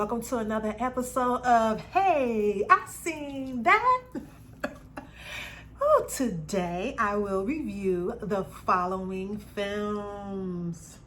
welcome to another episode of Hey, I Seen That. Today I will review the following films.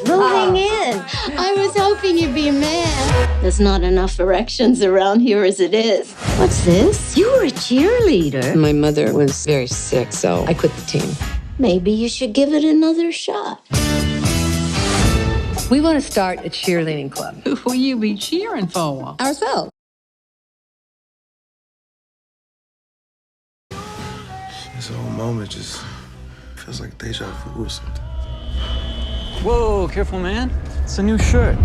Moving in. I was hoping you'd be a man. There's not enough erections around here as it is. What's this? You were a cheerleader. My mother was very sick, so I quit the team. Maybe you should give it another shot. We want to start a cheerleading club. Who will you be cheering for? Ourselves. This whole moment just feels like deja vu or something. Whoa, careful, man. It's a new shirt.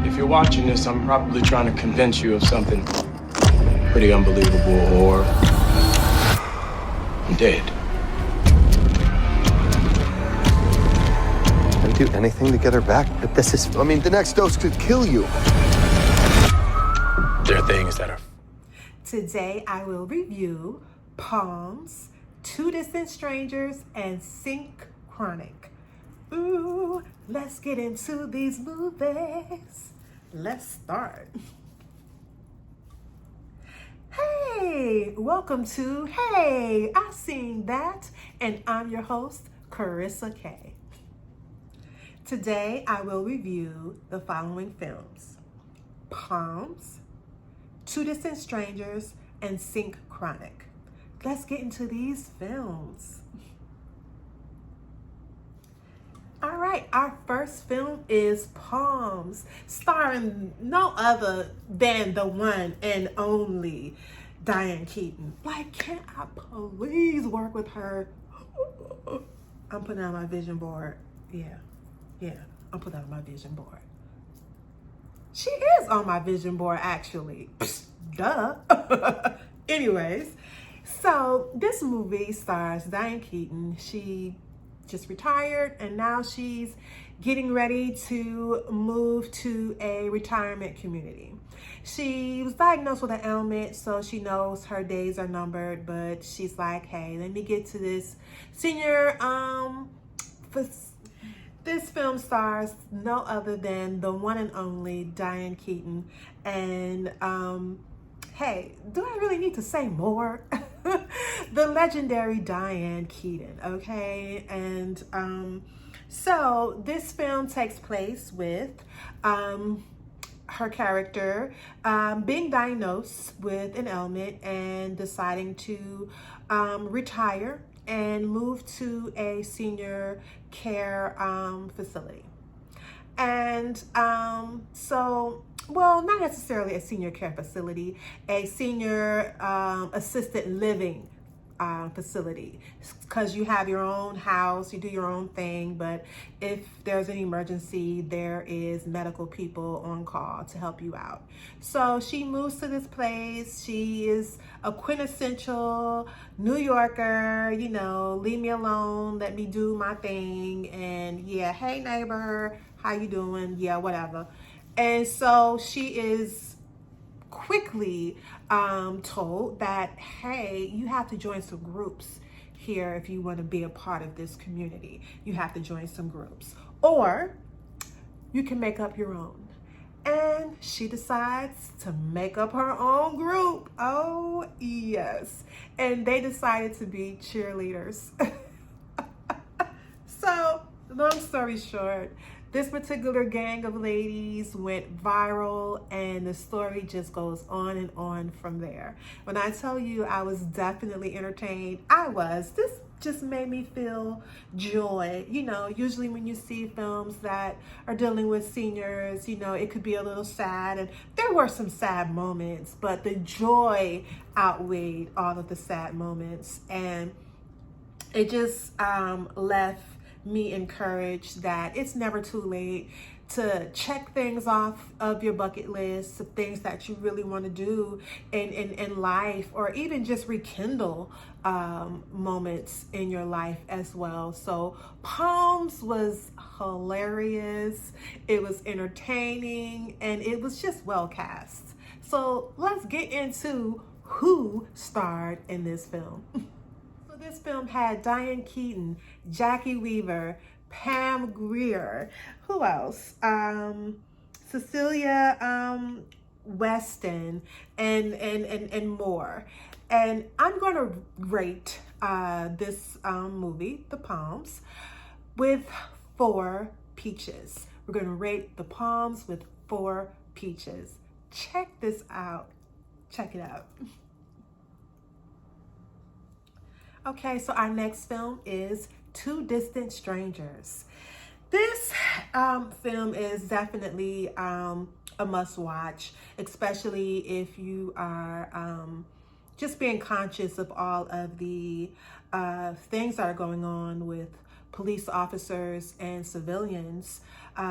If you're watching this, I'm probably trying to convince you of something pretty unbelievable, or I'm dead. I'd do anything to get her back, but the next dose could kill you. There are things that are... Today I will review Poms, Two Distant Strangers, and Synchronic. Ooh, let's get into these movies. Let's start. Hey, welcome to Hey, I Seen That, and I'm your host, Carissa K. Today I will review the following films: Poms, Two Distant Strangers, and Synchronic. Let's get into these films. All right, our first film is Poms, starring no other than the one and only Diane Keaton. Like, can I please work with her? I'm putting on my vision board. Yeah, I'm putting on my vision board. She is on my vision board, actually. Psst, duh. Anyways, so this movie stars Diane Keaton. She just retired, and now she's getting ready to move to a retirement community. She was diagnosed with an ailment, so she knows her days are numbered, but she's like, hey, let me get to this senior This film stars no other than the one and only Diane Keaton. And hey, do I really need to say more? The legendary Diane Keaton, okay? And so this film takes place with her character being diagnosed with an ailment and deciding to retire and move to a senior care facility. And well, not necessarily a senior care facility, a senior assisted living facility, because you have your own house, you do your own thing, but if there's an emergency, there is medical people on call to help you out. So she moves to this place. She is a quintessential New Yorker, you know, leave me alone, let me do my thing, and yeah, hey neighbor, how you doing? Yeah, whatever. And so she is quickly told that, hey, you have to join some groups here if you want to be a part of this community. You have to join some groups, or you can make up your own. And she decides to make up her own group. Oh, yes. And they decided to be cheerleaders. So, long story short, this particular gang of ladies went viral, and the story just goes on and on from there. When I tell you I was definitely entertained, this just made me feel joy. You know, usually when you see films that are dealing with seniors, you know, it could be a little sad, and there were some sad moments, but the joy outweighed all of the sad moments, and it just left me encouraged that it's never too late to check things off of your bucket list, things that you really want to do in life, or even just rekindle moments in your life as well. So Poms was hilarious, it was entertaining, and it was just well cast. So let's get into who starred in this film. So this film had Diane, Keaton, Jacki Weaver, Pam Grier, who else? Celia, Weston, and more. And I'm going to rate this movie, The Poms, with 4 peaches. We're going to rate The Poms with 4 peaches. Check this out. Check it out. Okay, so our next film is Two Distant Strangers. This film is definitely a must watch, especially if you are just being conscious of all of the things that are going on with police officers and civilians.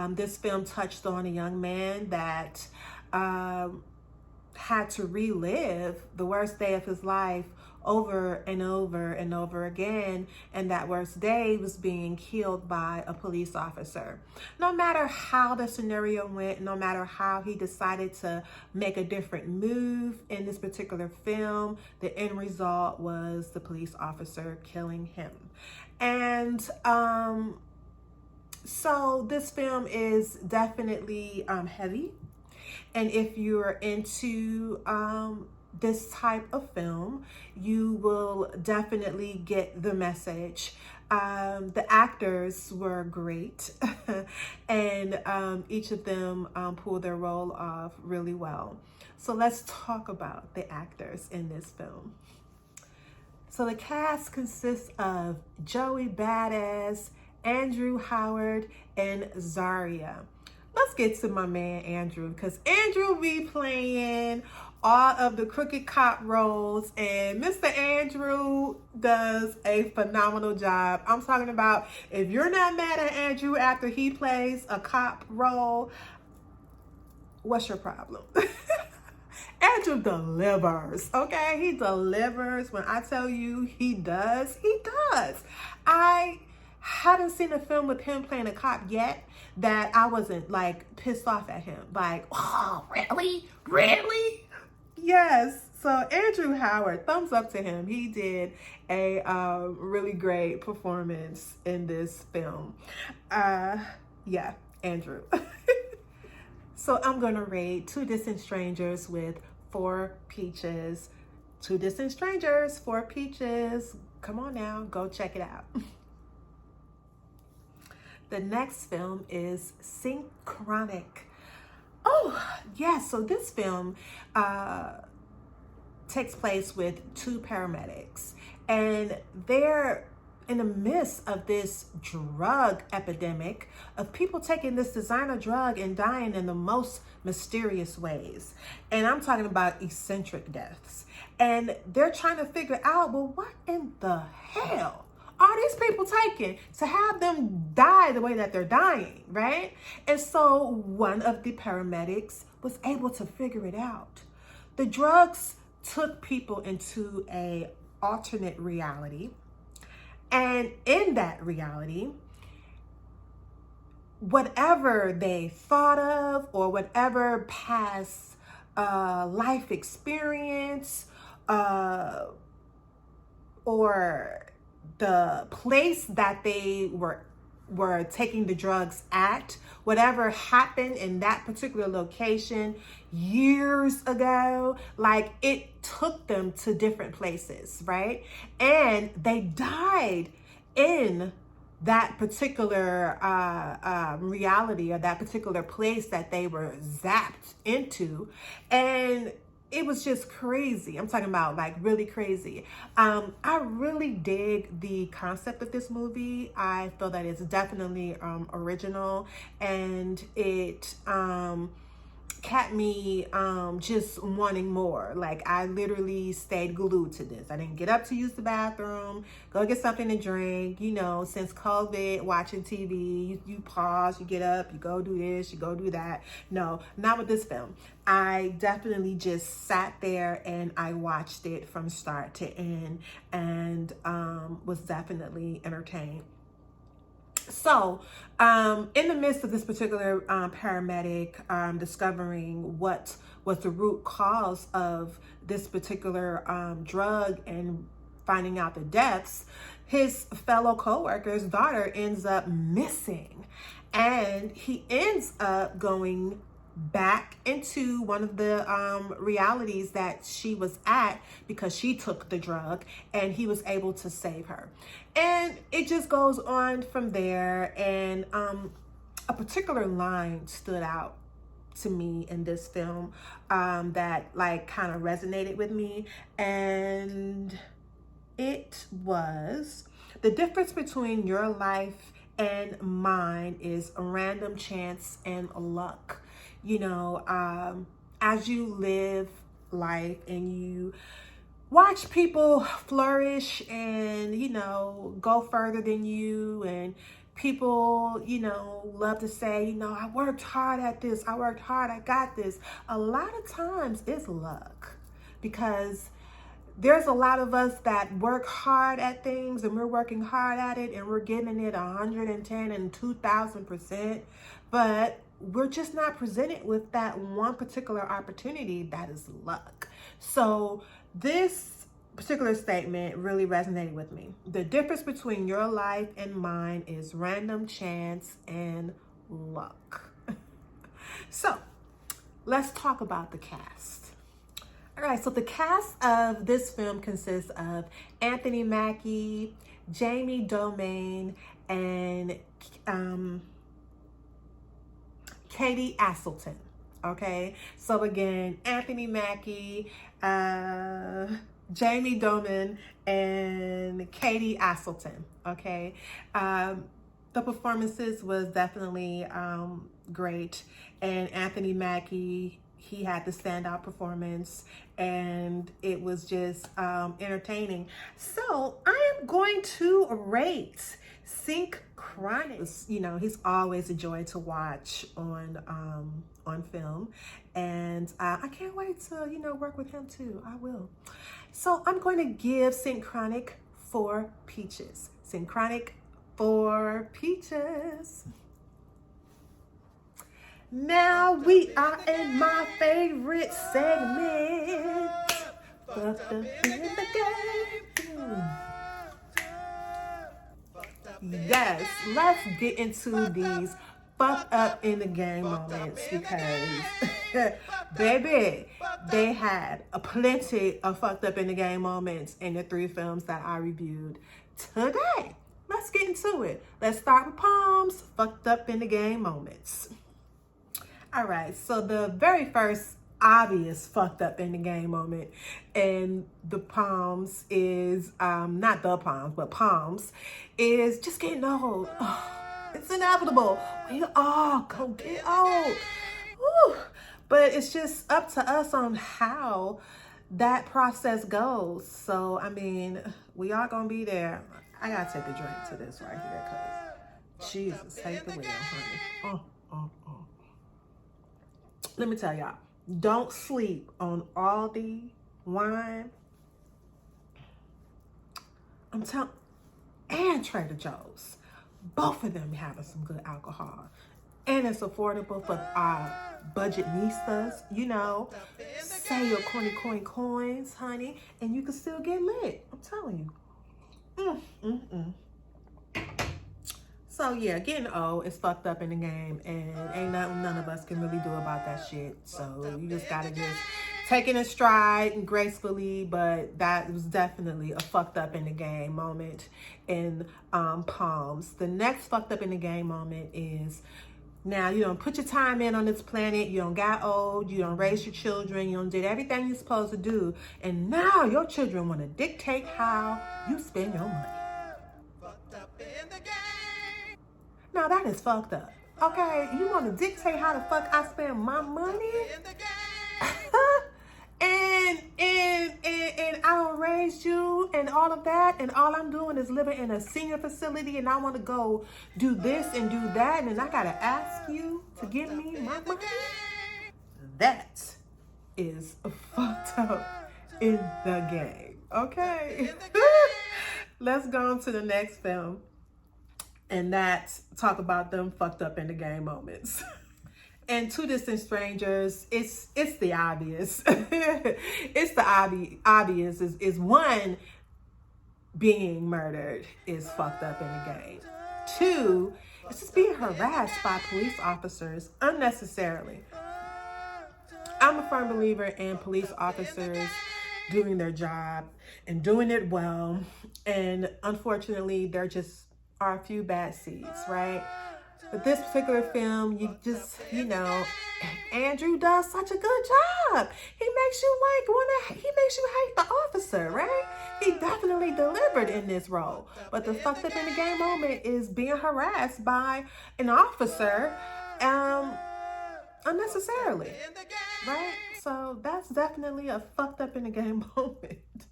This film touched on a young man that had to relive the worst day of his life over and over and over again, and that worst day was being killed by a police officer. No matter how the scenario went, no matter how he decided to make a different move in this particular film, the end result was the police officer killing him. And so this film is definitely heavy, and if you're into this type of film, you will definitely get the message. The actors were great, and each of them pulled their role off really well. So let's talk about the actors in this film. So the cast consists of Joey Badass, Andrew Howard, and Zaria. Let's get to my man Andrew, because Andrew be playing all of the crooked cop roles, and Mr. Andrew does a phenomenal job. I'm talking about, if you're not mad at Andrew after he plays a cop role, what's your problem? Andrew delivers, okay? He delivers. When I tell you he does, he does. I haven't seen a film with him playing a cop yet that I wasn't like pissed off at him. Like, oh, really? Really? Yes. So Andrew Howard, thumbs up to him. He did a really great performance in this film. Yeah, Andrew. So I'm gonna rate Two Distant Strangers with 4 peaches. Two Distant Strangers, 4 peaches. Come on now, go check it out. The next film is Synchronic. Oh, yes. So this film takes place with 2 paramedics, and they're in the midst of this drug epidemic of people taking this designer drug and dying in the most mysterious ways. And I'm talking about eccentric deaths. And they're trying to figure out, well, what in the hell are these people taking to have them die the way that they're dying, right? And so one of the paramedics was able to figure it out. The drugs took people into a alternate reality. And in that reality, whatever they thought of or whatever past life experience or the place that they were taking the drugs at, whatever happened in that particular location years ago, like it took them to different places, right? And they died in that particular reality, or that particular place that they were zapped into. And it was just crazy. I'm talking about like really crazy. I really dig the concept of this movie. I feel that it's definitely original, and it kept me just wanting more. Like, I literally stayed glued to this. I didn't get up to use the bathroom, go get something to drink. You know, since COVID, watching TV, you pause, you get up, you go do this, you go do that. No, not with this film. I definitely just sat there and I watched it from start to end, and was definitely entertained. So, in the midst of this particular paramedic discovering what was the root cause of this particular drug and finding out the deaths, his fellow co-worker's daughter ends up missing, and he ends up going back into one of the realities that she was at because she took the drug, and he was able to save her. And it just goes on from there. And a particular line stood out to me in this film that like kind of resonated with me, and it was, the difference between your life and mine is random chance and luck. You know, as you live life and you watch people flourish and, you know, go further than you, and people, you know, love to say, you know, I worked hard at this, I worked hard, I got this. A lot of times it's luck, because there's a lot of us that work hard at things, and we're working hard at it, and we're giving it 110 and 2,000%, but we're just not presented with that one particular opportunity that is luck. So this particular statement really resonated with me. The difference between your life and mine is random chance and luck. So let's talk about the cast. All right, so the cast of this film consists of Anthony Mackie, Jamie Domain, and Katie Aselton. Okay, so again, Anthony Mackie, Jamie Doman, and Katie Aselton. Okay, the performances was definitely great, and Anthony Mackie, he had the standout performance, and it was just entertaining. So I am going to rate Synchronic. You know, he's always a joy to watch on film, and I can't wait to, you know, work with him too. I will. So I'm going to give Synchronic 4 peaches. Synchronic 4 peaches. Now we are in my favorite segment, Fucked Up in the Game. Yes, let's get into these fucked up in the game moments, because baby, they had a plenty of fucked up in the game moments in the 3 films that I reviewed today. Let's get into it. Let's start with Poms, fucked up in the game moments. All right, so the very first obvious fucked up in the game moment in the Poms is, not the Poms, but Poms, is just getting old. Oh, it's inevitable. We all gonna get old. Woo. But it's just up to us on how that process goes. So, I mean, we all gonna be there. I gotta take a drink to this right here, because Jesus, take the wheel, honey. Let me tell y'all, don't sleep on Aldi wine. I'm telling, and Trader Joe's. Both of them having some good alcohol. And it's affordable for our budgetnistas, you know. Say your corny coins, honey, and you can still get lit. I'm telling you. So yeah, getting old is fucked up in the game, and ain't nothing none of us can really do about that shit. So you just gotta just take it in stride and gracefully, but that was definitely a fucked up in the game moment in Poms. The next fucked up in the game moment is, now you don't put your time in on this planet, you don't got old, you don't raise your children, you don't did everything you're supposed to do, and now your children want to dictate how you spend your money. Now that is fucked up. Okay, you want to dictate how the fuck I spend my money? and I raised you and all of that, and all I'm doing is living in a senior facility, and I want to go do this and do that, and I gotta ask you to give me my money? That is fucked up in the game. Okay. Let's go on to the next film, and that's talk about them fucked up in the game moments. And Two Distant Strangers, it's the obvious. It's the obvious is one, being murdered is fucked up in the game. Two, it's just being harassed by police officers unnecessarily. I'm a firm believer in police officers doing their job and doing it well. And unfortunately, there just are a few bad seeds, right? But this particular film, you know, Andrew does such a good job. He makes you hate the officer, right? He definitely delivered in this role. But the fucked up in the game moment is being harassed by an officer unnecessarily, right? So that's definitely a fucked up in the game moment.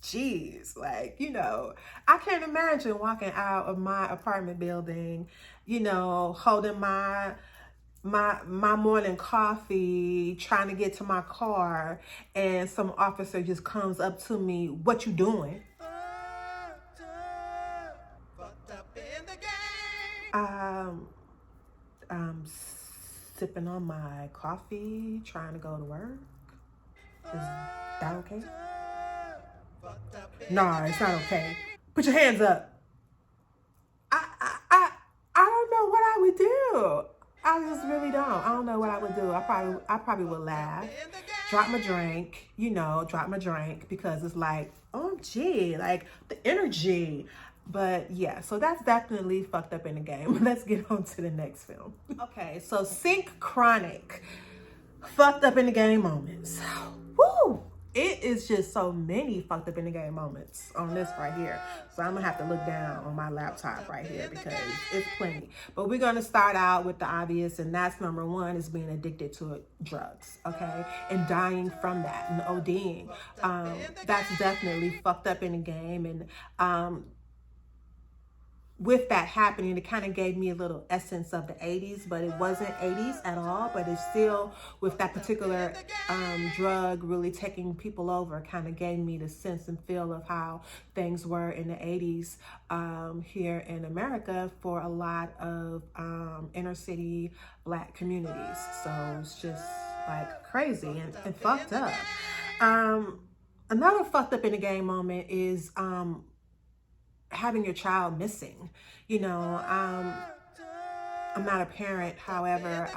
Jeez, like, you know, I can't imagine walking out of my apartment building, you know, holding my morning coffee, trying to get to my car, and some officer just comes up to me, "What you doing?" I'm sipping on my coffee, trying to go to work. Is that okay? Nah, it's not okay. Put your hands up. I don't know what I would do. I just really don't. I don't know what I would do. I probably would laugh, drop my drink, because it's like, oh gee, like the energy. But yeah, so that's definitely fucked up in the game. Let's get on to the next film. Okay, so Synchronic, fucked up in the game moments. Woo! It is just so many fucked up in the game moments on this right here. So I'm gonna have to look down on my laptop right here because it's plenty. But we're gonna start out with the obvious, and that's number one, is being addicted to drugs, okay? And dying from that and ODing. That's definitely fucked up in the game. And with that happening, it kind of gave me a little essence of the 80s, but it wasn't 80s at all. But it's still, with that particular drug really taking people over, kind of gave me the sense and feel of how things were in the 80s here in America for a lot of inner city Black communities. So it's just like crazy and fucked up. Another fucked up in the game moment is having your child missing. You know, I'm not a parent. However,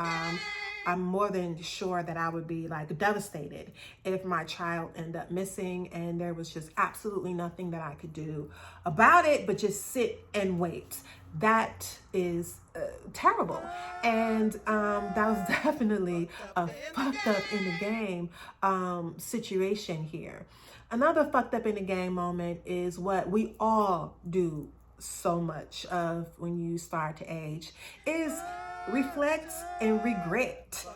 I'm more than sure that I would be like devastated if my child ended up missing and there was just absolutely nothing that I could do about it, but just sit and wait. That is terrible. And that was definitely a fucked up in the game situation here. Another fucked up in the game moment is what we all do so much of when you start to age, is reflect and regret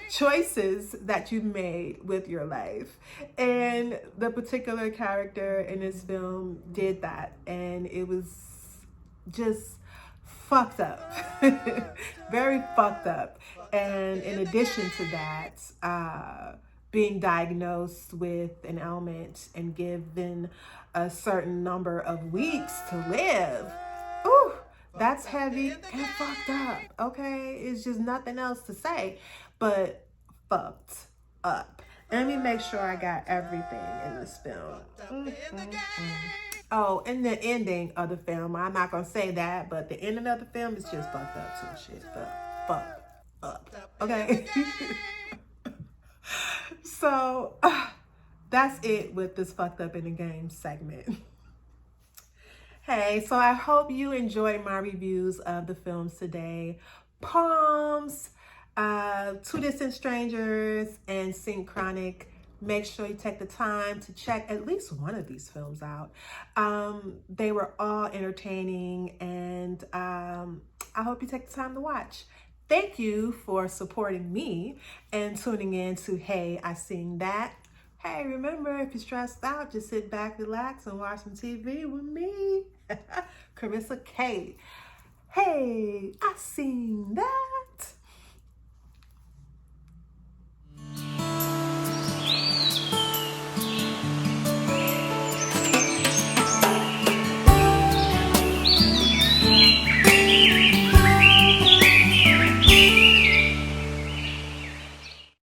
choices that you've made with your life. And the particular character in this film did that, and it was just fucked up. Very fucked up. And in addition to that, being diagnosed with an ailment and given a certain number of weeks to live. Ooh, that's heavy and fucked up, okay? It's just nothing else to say but fucked up. Let me make sure I got everything in this film. Oh, and the ending of the film, I'm not gonna say that, but the ending of the film is just fucked up too. Shit, fucked up, okay? So that's it with this fucked up in the game segment. Hey, so I hope you enjoyed my reviews of the films today. Poms, Two Distant Strangers, and Synchronic. make sure you take the time to check at least one of these films out. They were all entertaining, and I hope you take the time to watch. Thank you for supporting me and tuning in to Hey, I Seen That. Hey, remember, if you're stressed out, just sit back, relax, and watch some TV with me, Carissa K. Hey, I seen that.